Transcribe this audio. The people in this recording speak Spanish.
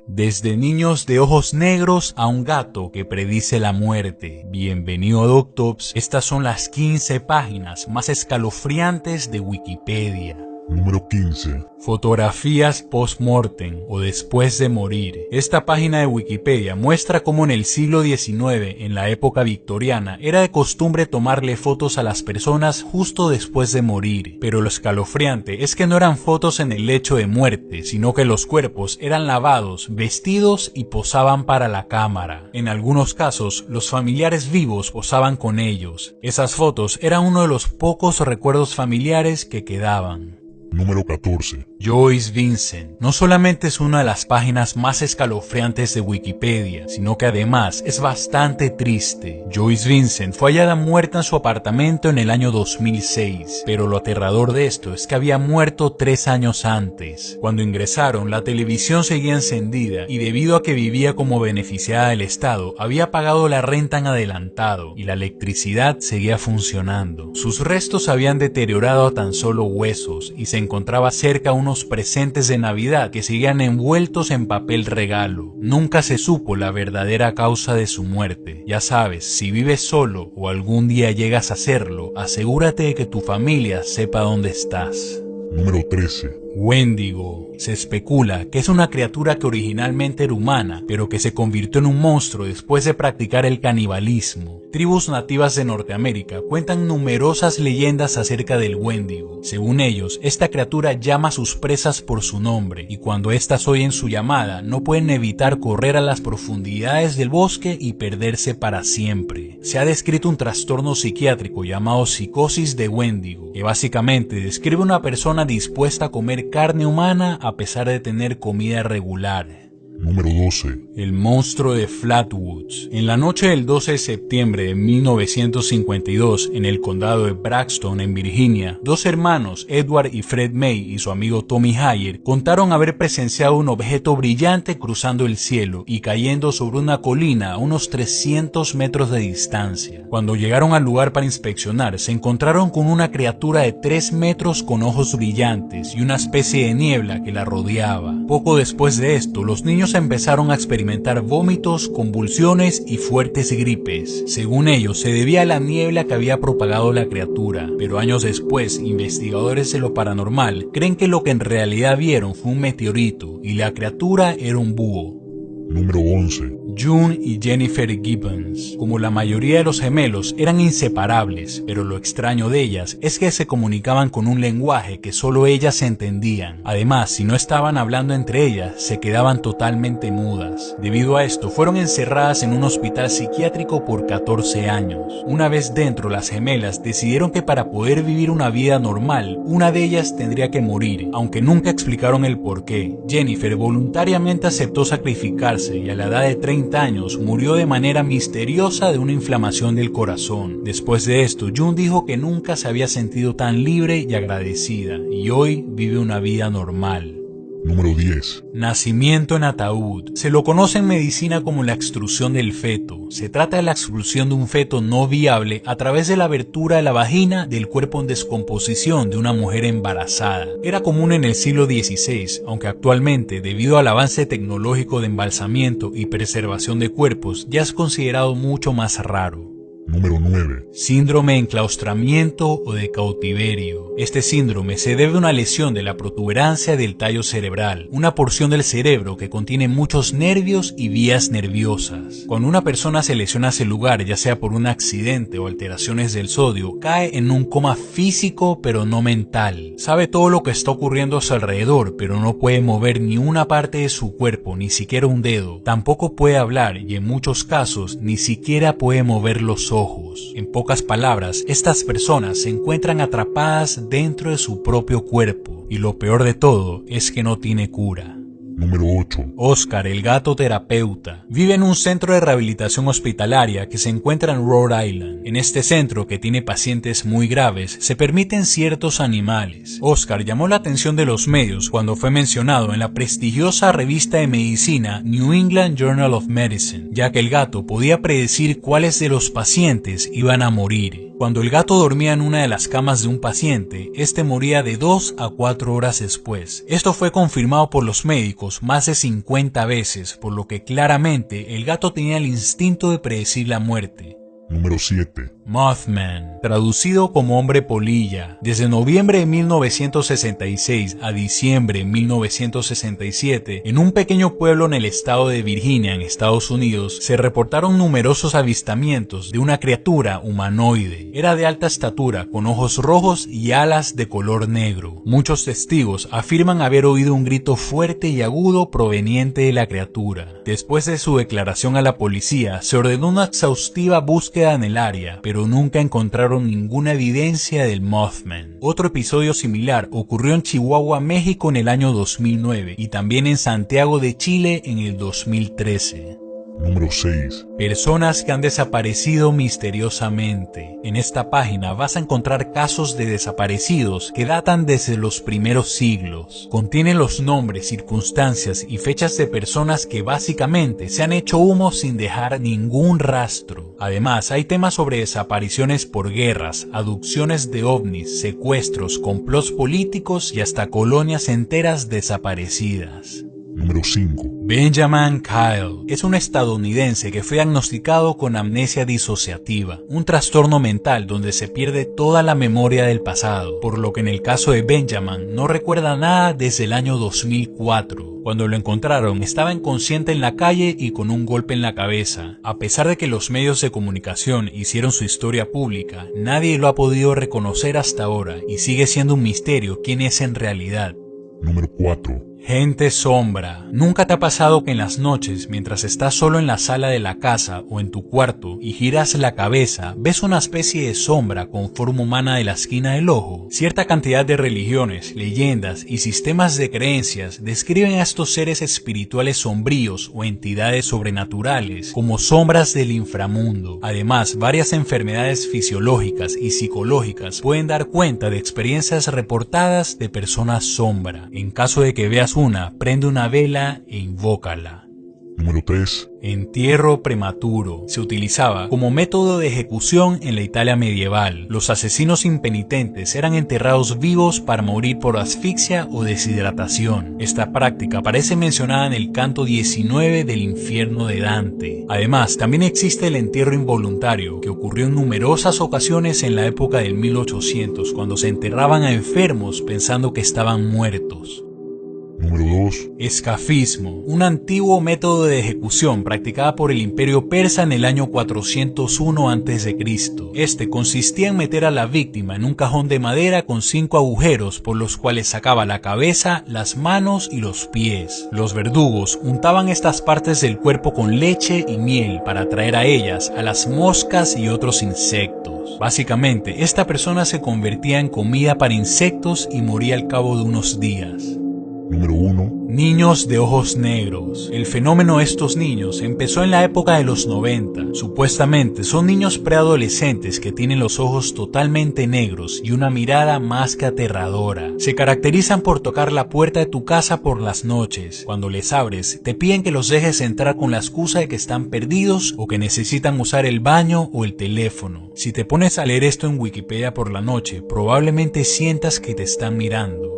Desde niños de ojos negros a un gato que predice la muerte. Bienvenido a Doctops, estas son las 15 páginas más escalofriantes de Wikipedia. Número 15. Fotografías post-mortem o después de morir. Esta página de Wikipedia muestra cómo en el siglo XIX, en la época victoriana, era de costumbre tomarle fotos a las personas justo después de morir. Pero lo escalofriante es que no eran fotos en el lecho de muerte, sino que los cuerpos eran lavados, vestidos y posaban para la cámara. En algunos casos, los familiares vivos posaban con ellos. Esas fotos eran uno de los pocos recuerdos familiares que quedaban. Número 14. Joyce Vincent no solamente es una de las páginas más escalofriantes de Wikipedia, sino que además es bastante triste. Joyce Vincent fue hallada muerta en su apartamento en el año 2006, pero lo aterrador de esto es que había muerto 3 años antes. Cuando ingresaron, la televisión seguía encendida y debido a que vivía como beneficiada del Estado, había pagado la renta en adelantado y la electricidad seguía funcionando. Sus restos habían deteriorado a tan solo huesos y se encontraba cerca unos presentes de Navidad que seguían envueltos en papel regalo. Nunca se supo la verdadera causa de su muerte. Ya sabes, si vives solo o algún día llegas a hacerlo, asegúrate de que tu familia sepa dónde estás. Número 13. Wendigo. Se especula que es una criatura que originalmente era humana, pero que se convirtió en un monstruo después de practicar el canibalismo. Tribus nativas de Norteamérica cuentan numerosas leyendas acerca del Wendigo. Según ellos, esta criatura llama a sus presas por su nombre, y cuando éstas oyen su llamada, no pueden evitar correr a las profundidades del bosque y perderse para siempre. Se ha descrito un trastorno psiquiátrico llamado psicosis de Wendigo, que básicamente describe una persona dispuesta a comer carne humana a pesar de tener comida regular. Número 12. El monstruo de Flatwoods. En la noche del 12 de septiembre de 1952, en el condado de Braxton, en Virginia, 2 hermanos, Edward y Fred May, y su amigo Tommy Hayer, contaron haber presenciado un objeto brillante cruzando el cielo y cayendo sobre una colina a unos 300 metros de distancia. Cuando llegaron al lugar para inspeccionar, se encontraron con una criatura de 3 metros con ojos brillantes y una especie de niebla que la rodeaba. Poco después de esto, los niños empezaron a experimentar vómitos, convulsiones y fuertes gripes. Según ellos, se debía a la niebla que había propagado la criatura, pero años después, investigadores de lo paranormal creen que lo que en realidad vieron fue un meteorito y la criatura era un búho. Número 11. June y Jennifer Gibbons. Como la mayoría de los gemelos, eran inseparables, pero lo extraño de ellas es que se comunicaban con un lenguaje que solo ellas entendían. Además, si no estaban hablando entre ellas, se quedaban totalmente mudas. Debido a esto, fueron encerradas en un hospital psiquiátrico por 14 años. Una vez dentro, las gemelas decidieron que para poder vivir una vida normal, una de ellas tendría que morir, aunque nunca explicaron el porqué. Jennifer voluntariamente aceptó sacrificarse y a la edad de 30 años murió de manera misteriosa de una inflamación del corazón. Después de esto, June dijo que nunca se había sentido tan libre y agradecida, y hoy vive una vida normal. Número 10. Nacimiento en ataúd. Se lo conoce en medicina como la extrusión del feto. Se trata de la expulsión de un feto no viable a través de la abertura de la vagina del cuerpo en descomposición de una mujer embarazada. Era común en el siglo XVI, aunque actualmente, debido al avance tecnológico de embalsamiento y preservación de cuerpos, ya es considerado mucho más raro. Número 9. Síndrome de enclaustramiento o de cautiverio. Este síndrome se debe a una lesión de la protuberancia del tallo cerebral, una porción del cerebro que contiene muchos nervios y vías nerviosas. Cuando una persona se lesiona ese lugar, ya sea por un accidente o alteraciones del sodio, cae en un coma físico pero no mental. Sabe todo lo que está ocurriendo a su alrededor, pero no puede mover ni una parte de su cuerpo, ni siquiera un dedo. Tampoco puede hablar y en muchos casos ni siquiera puede mover los ojos. En pocas palabras, estas personas se encuentran atrapadas dentro de su propio cuerpo y lo peor de todo es que no tiene cura. Número 8. Oscar, el gato terapeuta, vive en un centro de rehabilitación hospitalaria que se encuentra en Rhode Island. En este centro, que tiene pacientes muy graves, se permiten ciertos animales. Oscar llamó la atención de los medios cuando fue mencionado en la prestigiosa revista de medicina New England Journal of Medicine, ya que el gato podía predecir cuáles de los pacientes iban a morir. Cuando el gato dormía en una de las camas de un paciente, este moría de 2 a 4 horas después. Esto fue confirmado por los médicos más de 50 veces, por lo que claramente el gato tenía el instinto de predecir la muerte. Número 7. Mothman, traducido como hombre polilla. Desde noviembre de 1966 a diciembre de 1967, en un pequeño pueblo en el estado de Virginia, en Estados Unidos, se reportaron numerosos avistamientos de una criatura humanoide. Era de alta estatura, con ojos rojos y alas de color negro. Muchos testigos afirman haber oído un grito fuerte y agudo proveniente de la criatura. Después de su declaración a la policía, se ordenó una exhaustiva búsqueda en el área, pero nunca encontraron ninguna evidencia del Mothman. Otro episodio similar ocurrió en Chihuahua, México en el año 2009 y también en Santiago de Chile en el 2013. Número 6. Personas que han desaparecido misteriosamente. En esta página vas a encontrar casos de desaparecidos que datan desde los primeros siglos. Contiene los nombres, circunstancias y fechas de personas que básicamente se han hecho humo sin dejar ningún rastro. Además, hay temas sobre desapariciones por guerras, abducciones de ovnis, secuestros, complots políticos y hasta colonias enteras desaparecidas. Número 5. Benjamin Kyle es un estadounidense que fue diagnosticado con amnesia disociativa, un trastorno mental donde se pierde toda la memoria del pasado, por lo que en el caso de Benjamin no recuerda nada desde el año 2004. Cuando lo encontraron, estaba inconsciente en la calle y con un golpe en la cabeza. A pesar de que los medios de comunicación hicieron su historia pública, nadie lo ha podido reconocer hasta ahora y sigue siendo un misterio quién es en realidad. Número 4. Gente sombra. ¿Nunca te ha pasado que en las noches, mientras estás solo en la sala de la casa o en tu cuarto y giras la cabeza, ves una especie de sombra con forma humana de la esquina del ojo? Cierta cantidad de religiones, leyendas y sistemas de creencias describen a estos seres espirituales sombríos o entidades sobrenaturales como sombras del inframundo. Además, varias enfermedades fisiológicas y psicológicas pueden dar cuenta de experiencias reportadas de personas sombra. En caso de que veas una, prende una vela e invócala. Número 3. Entierro prematuro. Se utilizaba como método de ejecución en la Italia medieval. Los asesinos impenitentes eran enterrados vivos para morir por asfixia o deshidratación. Esta práctica aparece mencionada en el canto 19 del Infierno de Dante. Además, también existe el entierro involuntario, que ocurrió en numerosas ocasiones en la época del 1800, cuando se enterraban a enfermos pensando que estaban muertos. Número 2. Escafismo, un antiguo método de ejecución practicada por el Imperio Persa en el año 401 a.C. Este consistía en meter a la víctima en un cajón de madera con 5 agujeros por los cuales sacaba la cabeza, las manos y los pies. Los verdugos untaban estas partes del cuerpo con leche y miel para atraer a ellas a las moscas y otros insectos. Básicamente, esta persona se convertía en comida para insectos y moría al cabo de unos días. Número 1. Niños de ojos negros. El fenómeno de estos niños empezó en la época de los 90. Supuestamente son niños preadolescentes que tienen los ojos totalmente negros y una mirada más que aterradora. Se caracterizan por tocar la puerta de tu casa por las noches. Cuando les abres, te piden que los dejes entrar con la excusa de que están perdidos o que necesitan usar el baño o el teléfono. Si te pones a leer esto en Wikipedia por la noche, probablemente sientas que te están mirando.